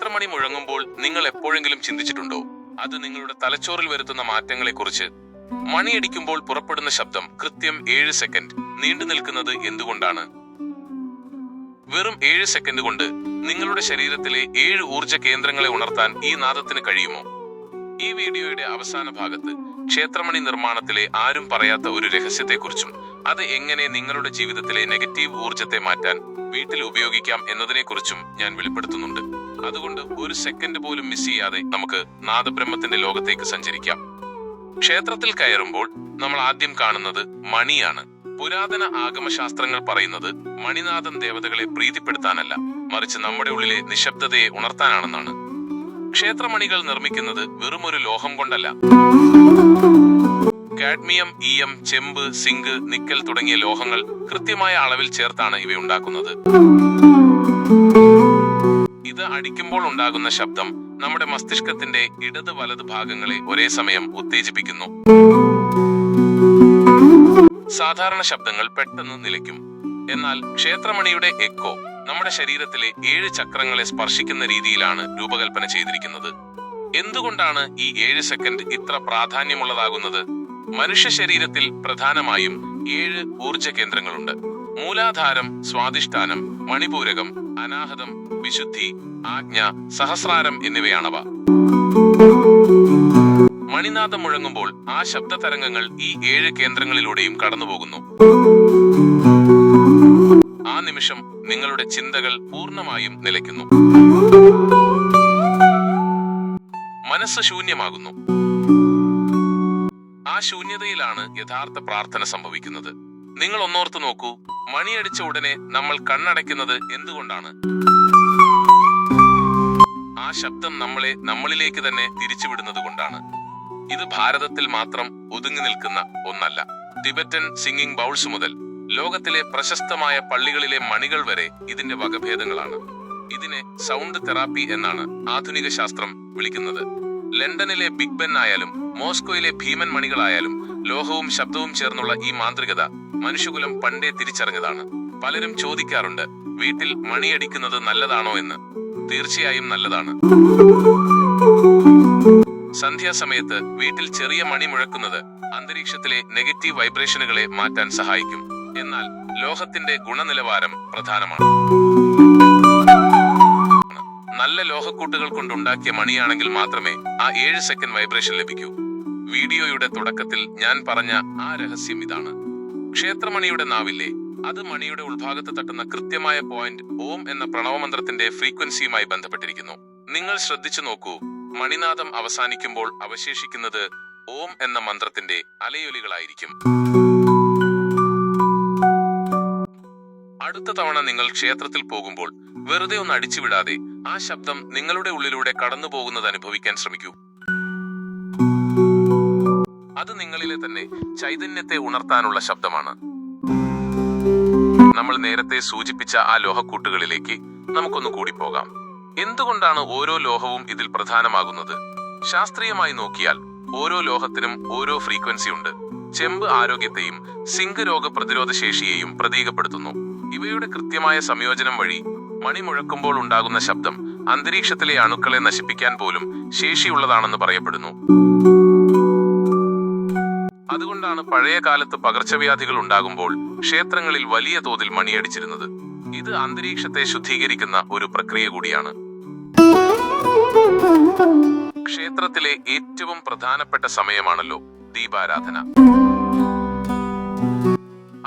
ക്ഷേത്രമണി മുഴങ്ങുമ്പോൾ നിങ്ങൾ എപ്പോഴെങ്കിലും ചിന്തിച്ചിട്ടുണ്ടോ അത് നിങ്ങളുടെ തലച്ചോറിൽ വരുത്തുന്ന മാറ്റങ്ങളെക്കുറിച്ച്? മണിയടിക്കുമ്പോൾ പുറപ്പെടുന്ന ശബ്ദം കൃത്യം 7 സെക്കൻഡ് നീണ്ടു നിൽക്കുന്നത് എന്തുകൊണ്ടാണ്? വെറും 7 സെക്കൻഡ് കൊണ്ട് നിങ്ങളുടെ ശരീരത്തിലെ 7 ഊർജ കേന്ദ്രങ്ങളെ ഉണർത്താൻ ഈ നാദത്തിന് കഴിയുമോ? ഈ വീഡിയോയുടെ അവസാന ഭാഗത്ത് ക്ഷേത്രമണി നിർമ്മാണത്തിലെ ആരും പറയാത്ത ഒരു രഹസ്യത്തെക്കുറിച്ചും അത് എങ്ങനെ നിങ്ങളുടെ ജീവിതത്തിലെ നെഗറ്റീവ് ഊർജത്തെ മാറ്റാൻ വീട്ടിൽ ഉപയോഗിക്കാം എന്നതിനെക്കുറിച്ചും ഞാൻ വെളിപ്പെടുത്തുന്നുണ്ട്. അതുകൊണ്ട് ഒരു സെക്കൻഡ് പോലും മിസ് ചെയ്യാതെ നമുക്ക് നാദബ്രഹ്മത്തിന്റെ ലോകത്തേക്ക് സഞ്ചരിക്കാം. ക്ഷേത്രത്തിൽ കയറുമ്പോൾ നമ്മൾ ആദ്യം കാണുന്നത് മണിയാണ്. പുരാതന ആഗമശാസ്ത്രങ്ങൾ പറയുന്നത് മണിനാഥം ദേവതകളെ പ്രീതിപ്പെടുത്താനല്ല, മറിച്ച് നമ്മുടെ ഉള്ളിലെ നിശബ്ദതയെ ഉണർത്താനാണെന്നാണ്. ക്ഷേത്രമണികൾ നിർമ്മിക്കുന്നത് വെറുമൊരു ലോഹം കൊണ്ടല്ല. കാഡ്മിയം, ഈയം, ചെമ്പ്, സിങ്ക്, നിക്കൽ തുടങ്ങിയ ലോഹങ്ങൾ കൃത്യമായ അളവിൽ ചേർത്താണ് ഇവ ഉണ്ടാക്കുന്നത്. ഇത് അടിക്കുമ്പോൾ ഉണ്ടാകുന്ന ശബ്ദം നമ്മുടെ മസ്തിഷ്കത്തിന്റെ ഇടത് വലത് ഭാഗങ്ങളെ ഒരേ സമയം ഉത്തേജിപ്പിക്കുന്നു. സാധാരണ ശബ്ദങ്ങൾ പെട്ടെന്ന് നിലയ്ക്കും. എന്നാൽ ക്ഷേത്രമണിയുടെ എക്കോ നമ്മുടെ ശരീരത്തിലെ 7 ചക്രങ്ങളെ സ്പർശിക്കുന്ന രീതിയിലാണ് രൂപകൽപ്പന ചെയ്തിരിക്കുന്നത്. എന്തുകൊണ്ടാണ് ഈ 7 സെക്കൻഡ് ഇത്ര പ്രാധാന്യമുള്ളതാകുന്നത്? മനുഷ്യ ശരീരത്തിൽ പ്രധാനമായും 7 ഊർജ കേന്ദ്രങ്ങളുണ്ട്. മൂലാധാരം, സ്വാധിഷ്ഠാനം, മണിപൂരകം, അനാഹതം, വിശുദ്ധി, ആജ്ഞ, സഹസ്രാരം എന്നിവയാണവ. മണിനാദം മുഴങ്ങുമ്പോൾ ആ ശബ്ദ തരംഗങ്ങൾ ഈ 7 കേന്ദ്രങ്ങളിലൂടെയും കടന്നുപോകുന്നു. ആ നിമിഷം നിങ്ങളുടെ ചിന്തകൾ പൂർണ്ണമായും നിലയ്ക്കുന്നു. മനസ്സ് ശൂന്യമാകുന്നു. ആ ശൂന്യതയിലാണ് യഥാർത്ഥ പ്രാർത്ഥന സംഭവിക്കുന്നത്. നിങ്ങൾ ഒന്നോർത്ത് നോക്കൂ, മണിയടിച്ച ഉടനെ നമ്മൾ കണ്ണടയ്ക്കുന്നത് എന്തുകൊണ്ടാണ്? ആ ശബ്ദം നമ്മളെ നമ്മളിലേക്ക് തന്നെ തിരിച്ചുവിടുന്നത് കൊണ്ടാണ്. ഇത് ഭാരതത്തിൽ മാത്രം ഒതുങ്ങി നിൽക്കുന്ന ഒന്നല്ല. ടിബറ്റൻ സിംഗിങ് ബൗൾസ് മുതൽ ലോകത്തിലെ പ്രശസ്തമായ പള്ളികളിലെ മണികൾ വരെ ഇതിന്റെ വകഭേദങ്ങളാണ്. ഇതിനെ സൗണ്ട് തെറാപ്പി എന്നാണ് ആധുനിക ശാസ്ത്രം വിളിക്കുന്നത്. ലണ്ടനിലെ ബിഗ് ബെൻ ആയാലും മോസ്കോയിലെ ഭീമൻ മണികളായാലും ലോഹവും ശബ്ദവും ചേർന്നുള്ള ഈ മാന്ത്രികത മനുഷ്യകുലം പണ്ടേ തിരിച്ചറിഞ്ഞതാണ്. പലരും ചോദിക്കാറുണ്ട്, വീട്ടിൽ മണിയടിക്കുന്നത് നല്ലതാണോ എന്ന്. തീർച്ചയായും നല്ലതാണ്. സന്ധ്യാസമയത്ത് വീട്ടിൽ ചെറിയ മണി മുഴക്കുന്നത് അന്തരീക്ഷത്തിലെ നെഗറ്റീവ് വൈബ്രേഷനുകളെ മാറ്റാൻ സഹായിക്കും. എന്നാൽ ലോഹത്തിന്റെ ഗുണനിലവാരം പ്രധാനമാണ്. നല്ല ലോഹക്കൂട്ടുകൾ കൊണ്ടുണ്ടാക്കിയ മണിയാണെങ്കിൽ മാത്രമേ ആ 7 സെക്കൻഡ് വൈബ്രേഷൻ ലഭിക്കൂ. വീഡിയോയുടെ തുടക്കത്തിൽ ഞാൻ പറഞ്ഞ ആ രഹസ്യം ഇതാണ്. ക്ഷേത്രമണിയുടെ നാവില്ലേ, അത് മണിയുടെ ഉൾഭാഗത്ത് തട്ടുന്ന കൃത്യമായ പോയിന്റ് ഓം എന്ന പ്രണവമന്ത്രത്തിന്റെ ഫ്രീക്വൻസിയുമായി ബന്ധപ്പെട്ടിരിക്കുന്നു. നിങ്ങൾ ശ്രദ്ധിച്ചു നോക്കൂ, മണിനാദം അവസാനിക്കുമ്പോൾ അവശേഷിക്കുന്നത് ഓം എന്ന മന്ത്രത്തിന്റെ അലയൊലികളായിരിക്കും. അടുത്ത തവണ നിങ്ങൾ ക്ഷേത്രത്തിൽ പോകുമ്പോൾ വെറുതെ ഒന്ന് അടിച്ചുവിടാതെ ആ ശബ്ദം നിങ്ങളുടെ ഉള്ളിലൂടെ കടന്നു പോകുന്നത് അനുഭവിക്കാൻ ശ്രമിക്കൂ. അത് നിങ്ങളിലെ തന്നെ ചൈതന്യത്തെ ഉണർത്താനുള്ള ശബ്ദമാണ്. നമ്മൾ നേരത്തെ സൂചിപ്പിച്ച ആ ലോഹക്കൂട്ടുകളിലേക്ക് നമുക്കൊന്ന് കൂടി പോകാം. എന്തുകൊണ്ടാണ് ഓരോ ലോഹവും ഇതിൽ പ്രധാനമാകുന്നത്? ശാസ്ത്രീയമായി നോക്കിയാൽ ഓരോ ലോഹത്തിനും ഓരോ ഫ്രീക്വൻസി ഉണ്ട്. ചെമ്പ് ആരോഗ്യത്തെയും സിങ്ക് രോഗപ്രതിരോധ ശേഷിയെയും പ്രതീകപ്പെടുത്തുന്നു. ഇവയുടെ കൃത്യമായ സംയോജനം വഴി മണി മുഴക്കുമ്പോൾ ഉണ്ടാകുന്ന ശബ്ദം അന്തരീക്ഷത്തിലെ അണുക്കളെ നശിപ്പിക്കാൻ പോലും ശേഷിയുള്ളതാണെന്ന് പറയപ്പെടുന്നു. അതുകൊണ്ടാണ് പഴയ കാലത്ത് പകർച്ചവ്യാധികൾ ഉണ്ടാകുമ്പോൾ ക്ഷേത്രങ്ങളിൽ വലിയ തോതിൽ മണിയടിച്ചിരുന്നത്. ഇത് അന്തരീക്ഷത്തെ ശുദ്ധീകരിക്കുന്ന ഒരു പ്രക്രിയ കൂടിയാണ്. ക്ഷേത്രത്തിലെ ഏറ്റവും പ്രധാനപ്പെട്ട സമയമാണല്ലോ ദീപാരാധന.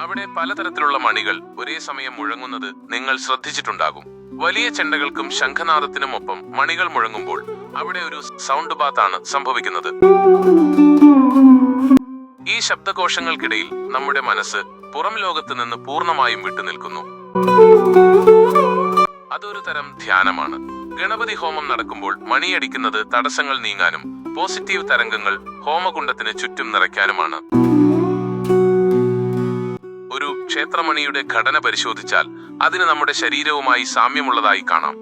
അവിടെ പലതരത്തിലുള്ള മണികൾ ഒരേ സമയം മുഴങ്ങുന്നത് നിങ്ങൾ ശ്രദ്ധിച്ചിട്ടുണ്ടാകും. വലിയ ചെണ്ടകൾക്കും ശംഖനാദത്തിനുമൊപ്പം മണികൾ മുഴങ്ങുമ്പോൾ അവിടെ ഒരു സൗണ്ട് ബാത്താണ് സംഭവിക്കുന്നത്. ഈ ശബ്ദകോശങ്ങൾക്കിടയിൽ നമ്മുടെ മനസ്സ് പുറം ലോകത്ത് നിന്ന് പൂർണ്ണമായും വിട്ടുനിൽക്കുന്നു. അതൊരു തരം ധ്യാനമാണ്. ഗണപതി ഹോമം നടക്കുമ്പോൾ മണിയടിക്കുന്നത് തടസ്സങ്ങൾ നീങ്ങാനും പോസിറ്റീവ് തരംഗങ്ങൾ ഹോമകുണ്ടത്തിന് ചുറ്റും നിറയ്ക്കാനുമാണ്. ഒരു ക്ഷേത്രമണിയുടെ ഘടന പരിശോധിച്ചാൽ അതിന് നമ്മുടെ ശരീരവുമായി സാമ്യമുള്ളതായി കാണാം.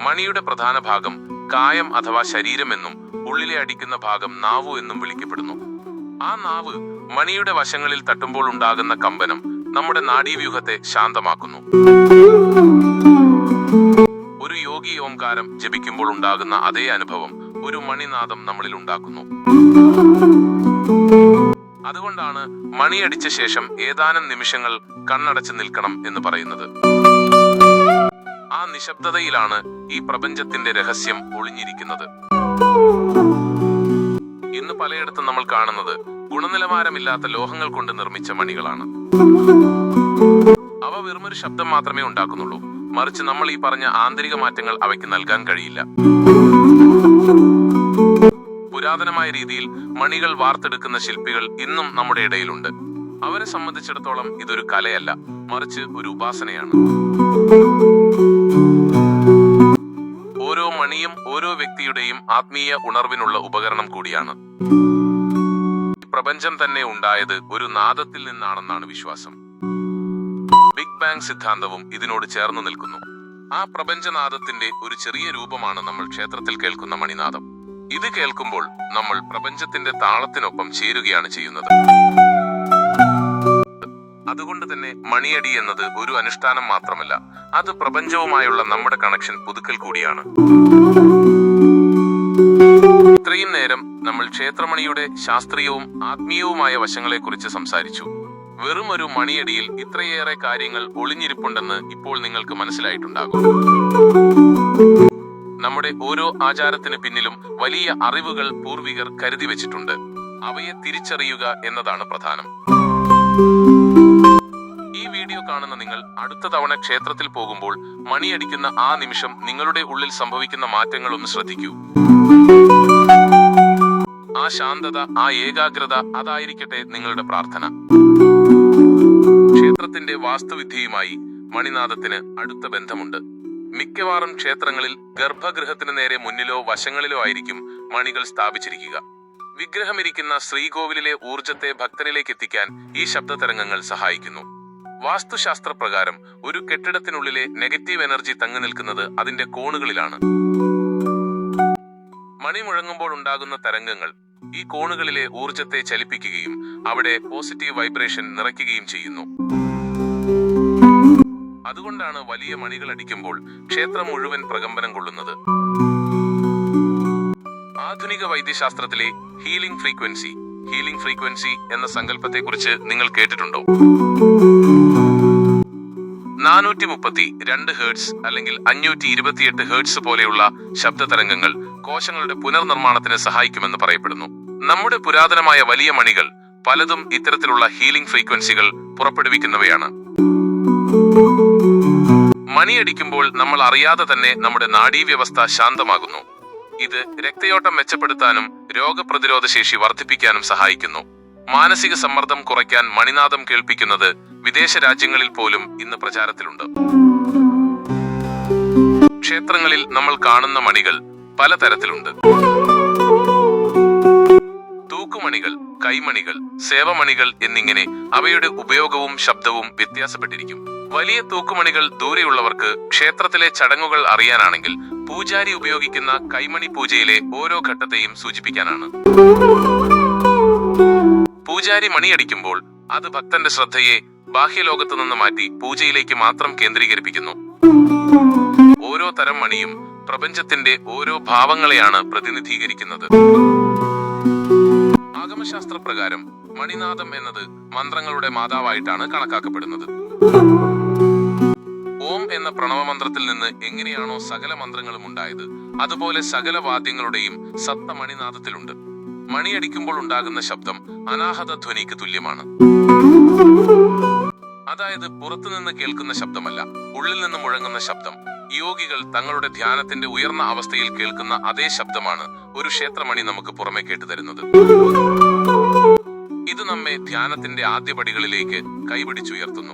മണിയുടെ പ്രധാന ഭാഗം കായം അഥവാ ശരീരം എന്നും ഉള്ളിലെ അടിക്കുന്ന ഭാഗം നാവു എന്നും വിളിക്കപ്പെടുന്നു. ആ നാവ് മണിയുടെ വശങ്ങളിൽ തട്ടുമ്പോൾ ഉണ്ടാകുന്ന കമ്പനം നമ്മുടെ നാഡീവ്യൂഹത്തെ ശാന്തമാക്കുന്നു. ഒരു യോഗി ഓംകാരം ജപിക്കുമ്പോൾ ഉണ്ടാകുന്ന അതേ അനുഭവം ഒരു മണിനാദം നമ്മളിൽ ഉണ്ടാക്കുന്നു. അതുകൊണ്ടാണ് മണിയടിച്ച ശേഷം ഏതാനും നിമിഷങ്ങൾ കണ്ണടച്ച് നിൽക്കണം എന്ന് പറയുന്നത്. ആ നിശബ്ദതയിലാണ് ഈ പ്രപഞ്ചത്തിന്റെ രഹസ്യം ഒളിഞ്ഞിരിക്കുന്നത്. ഇന്ന് പലയിടത്തും നമ്മൾ കാണുന്നത് ഗുണനിലവാരമില്ലാത്ത ലോഹങ്ങൾ കൊണ്ട് നിർമ്മിച്ച മണികളാണ്. അവ വെറുമൊരു ശബ്ദം മാത്രമേ ഉണ്ടാക്കുന്നുള്ളൂ, മറിച്ച് നമ്മൾ ഈ പറഞ്ഞ ആന്തരിക മാറ്റങ്ങൾ അവയ്ക്ക് നൽകാൻ കഴിയില്ല. പുരാതനമായ രീതിയിൽ മണികൾ വാർത്തെടുക്കുന്ന ശില്പികൾ ഇന്നും നമ്മുടെ ഇടയിലുണ്ട്. അവരെ സംബന്ധിച്ചിടത്തോളം ഇതൊരു കലയല്ല, മറിച്ച് ഒരു ഉപാസനയാണ്. ഓരോ മണിയും ഓരോ വ്യക്തിയുടെയും ആത്മീയ ഉണർവിനുള്ള ഉപകരണം കൂടിയാണ്. പ്രപഞ്ചം തന്നെ ഉണ്ടായത് ഒരു നാദത്തിൽ നിന്നാണെന്നാണ് വിശ്വാസം. ബിഗ് ബാങ് സിദ്ധാന്തവും ഇതിനോട് ചേർന്ന് നിൽക്കുന്നു. ആ പ്രപഞ്ചനാദത്തിന്റെ ഒരു ചെറിയ രൂപമാണ് നമ്മൾ ക്ഷേത്രത്തിൽ കേൾക്കുന്ന മണിനാദം. ഇത് കേൾക്കുമ്പോൾ നമ്മൾ പ്രപഞ്ചത്തിന്റെ താളത്തിനൊപ്പം ചേരുകയാണ് ചെയ്യുന്നത്. അതുകൊണ്ട് തന്നെ മണിയടി എന്നത് ഒരു അനുഷ്ഠാനം മാത്രമല്ല, അത് പ്രപഞ്ചവുമായുള്ള നമ്മുടെ കണക്ഷൻ പുതുക്കൽ കൂടിയാണ്. ഇത്രയും നേരം നമ്മൾ ക്ഷേത്രമണിയുടെ ശാസ്ത്രീയവും ആത്മീയവുമായ വശങ്ങളെക്കുറിച്ച് സംസാരിച്ചു. വെറും ഒരു മണിയടിയിൽ ഇത്രയേറെ കാര്യങ്ങൾ ഒളിഞ്ഞിരിപ്പുണ്ടെന്ന് ഇപ്പോൾ നിങ്ങൾക്ക് മനസ്സിലായിട്ടുണ്ടാകും. നമ്മുടെ ഓരോ ആചാരത്തിന് പിന്നിലും വലിയ അറിവുകൾ പൂർവികർ കരുതി വെച്ചിട്ടുണ്ട്. അവയെ തിരിച്ചറിയുക എന്നതാണ് പ്രധാനം. ഈ വീഡിയോ കാണുന്ന നിങ്ങൾ അടുത്ത തവണ ക്ഷേത്രത്തിൽ പോകുമ്പോൾ മണിയടിക്കുന്ന ആ നിമിഷം നിങ്ങളുടെ ഉള്ളിൽ സംഭവിക്കുന്ന മാറ്റങ്ങൾ ഒന്ന് ശ്രദ്ധിക്കൂ. ആ ശാന്തത, ആ ഏകാഗ്രത, അതായിരിക്കട്ടെ നിങ്ങളുടെ പ്രാർത്ഥന. ക്ഷേത്രത്തിന്റെ വാസ്തുവിദ്യയുമായി മണിനാദത്തിന് അടുത്ത ബന്ധമുണ്ട്. മിക്കവാറും ക്ഷേത്രങ്ങളിൽ ഗർഭഗൃഹത്തിന് നേരെ മുന്നിലോ വശങ്ങളിലോ ആയിരിക്കും മണികൾ സ്ഥാപിച്ചിരിക്കുക. വിഗ്രഹമിരിക്കുന്ന ശ്രീകോവിലിലെ ഊർജത്തെ ഭക്തനിലേക്ക് എത്തിക്കാൻ ഈ ശബ്ദതരംഗങ്ങൾ സഹായിക്കുന്നു. വാസ്തുശാസ്ത്ര പ്രകാരം ഒരു കെട്ടിടത്തിനുള്ളിലെ നെഗറ്റീവ് എനർജി തങ്ങി നിൽക്കുന്നത് അതിന്റെ കോണുകളിലാണ്. മണി മുഴങ്ങുമ്പോൾ ഉണ്ടാകുന്ന തരംഗങ്ങൾ ഈ കോണുകളിലെ ഊർജത്തെ ചലിപ്പിക്കുകയും അവിടെ പോസിറ്റീവ് വൈബ്രേഷൻ നിറയ്ക്കുകയും ചെയ്യുന്നു. അതുകൊണ്ടാണ് വലിയ മണികൾ അടിക്കുമ്പോൾ ക്ഷേത്രം മുഴുവൻ പ്രകമ്പനം കൊള്ളുന്നത്. ആധുനിക വൈദ്യശാസ്ത്രത്തിലെ ഹീലിംഗ് ഫ്രീക്വൻസി എന്ന സങ്കല്പത്തെക്കുറിച്ച് നിങ്ങൾ കേട്ടിട്ടുണ്ടോ? 432 ഹെർട്സ് അല്ലെങ്കിൽ 528 ഹെർട്സ് പോലെയുള്ള ശബ്ദതരംഗങ്ങൾ കോശങ്ങളുടെ പുനർനിർമ്മാണത്തിന് സഹായിക്കുമെന്ന് പറയപ്പെടുന്നു. നമ്മുടെ പുരാതനമായ വലിയ മണികൾ പലതും ഇത്തരത്തിലുള്ള ഹീലിംഗ് ഫ്രീക്വൻസികൾ പുറപ്പെടുവിക്കുന്നവയാണ്. മണിയടിക്കുമ്പോൾ നമ്മൾ അറിയാതെ തന്നെ നമ്മുടെ നാഡീവ്യവസ്ഥ ശാന്തമാകുന്നു. ഇത് രക്തയോട്ടം മെച്ചപ്പെടുത്താനും രോഗപ്രതിരോധ ശേഷി വർദ്ധിപ്പിക്കാനും സഹായിക്കുന്നു. മാനസിക സമ്മർദ്ദം കുറയ്ക്കാൻ മണിനാദം കേൾപ്പിക്കുന്നത് വിദേശ രാജ്യങ്ങളിൽ പോലും ഇന്ന് പ്രചാരത്തിലുണ്ട്. ക്ഷേത്രങ്ങളിൽ നമ്മൾ കാണുന്ന മണികൾ പലതരത്തിലുണ്ട്. തൂക്കുമണികൾ, കൈമണികൾ, സേവമണികൾ എന്നിങ്ങനെ അവയുടെ ഉപയോഗവും ശബ്ദവും വ്യത്യാസപ്പെട്ടിരിക്കും. വലിയ തൂക്കുമണികൾ ദൂരെയുള്ളവർക്ക് ക്ഷേത്രത്തിലെ ചടങ്ങുകൾ അറിയാനാണെങ്കിൽ പൂജാരി ഉപയോഗിക്കുന്ന കൈമണി പൂജയിലെ ഓരോ ഘട്ടത്തെയും സൂചിപ്പിക്കാനാണ്. പൂജാരി മണിയടിക്കുമ്പോൾ അത് ഭക്തന്റെ ശ്രദ്ധയെ ബാഹ്യലോകത്തു നിന്ന് മാറ്റി പൂജയിലേക്ക് മാത്രം കേന്ദ്രീകരിപ്പിക്കുന്നു. ഓരോ തരം മണിയും പ്രപഞ്ചത്തിന്റെ ഓരോ ഭാവങ്ങളെയാണ് പ്രതിനിധീകരിക്കുന്നത്. ആഗമശാസ്ത്ര പ്രകാരം മണിനാദം എന്നത് മന്ത്രങ്ങളുടെ മാതാവായിട്ടാണ് കണക്കാക്കപ്പെടുന്നത്. ഓം എന്ന പ്രണവമന്ത്രത്തിൽ നിന്ന് എങ്ങനെയാണോ സകല മന്ത്രങ്ങളും ഉണ്ടായത്, അതുപോലെ സകല വാദ്യങ്ങളുടെയും സത്ത മണിനാദത്തിലുണ്ട്. മണിയടിക്കുമ്പോൾ ഉണ്ടാകുന്ന ശബ്ദം അനാഹത ധ്വനിക്ക് തുല്യമാണ്. അതായത് പുറത്തുനിന്ന് കേൾക്കുന്ന ശബ്ദമല്ല, ഉള്ളിൽ നിന്ന് മുഴങ്ങുന്ന ശബ്ദം. യോഗികൾ തങ്ങളുടെ ധ്യാനത്തിന്റെ ഉയർന്ന അവസ്ഥയിൽ കേൾക്കുന്ന അതേ ശബ്ദമാണ് ഒരു ക്ഷേത്രമണി നമുക്ക് പുറമെ കേട്ടുതരുന്നത്. ഇത് നമ്മെ ധ്യാനത്തിന്റെ ആദ്യപടികളിലേക്ക് കൈപിടിച്ചുയർത്തുന്നു.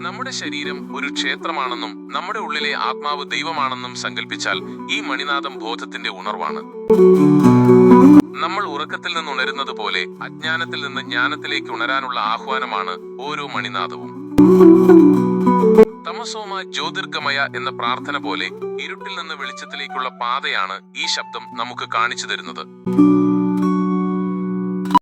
നമ്മുടെ ശരീരം ഒരു ക്ഷേത്രമാണെന്നും നമ്മുടെ ഉള്ളിലെ ആത്മാവ് ദൈവമാണെന്നും സങ്കല്പിച്ചാൽ ഈ മണിനാദം ബോധത്തിന്റെ ഉണർവാണ്. നമ്മൾ ഉറക്കത്തിൽ നിന്ന് ഉണരുന്നത് പോലെ അജ്ഞാനത്തിൽ നിന്ന് ജ്ഞാനത്തിലേക്ക് ഉണരാനുള്ള ആഹ്വാനമാണ് ഓരോ മണിനാദവും. തമസോമ ജ്യോതിർഗമയ എന്ന പ്രാർത്ഥന പോലെ ഇരുട്ടിൽ നിന്ന് വെളിച്ചത്തിലേക്കുള്ള പാതയാണ് ഈ ശബ്ദം നമുക്ക് കാണിച്ചു തരുന്നത്.